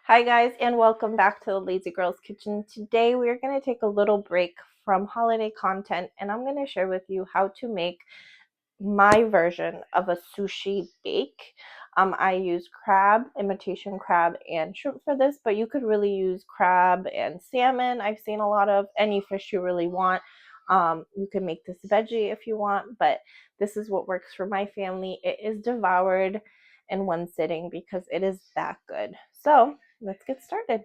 Hi guys, and welcome back to the Lazy Girls Kitchen. Today we are going to take a little break from holiday content and I'm going to share with you how to make my version of a sushi bake. I use crab, imitation crab, and shrimp for this, but you could really use crab and salmon. I've seen a lot of any fish you really want. You can make this veggie if you want, but this is what works for my family. It is devoured in one sitting because it is that good. So let's get started.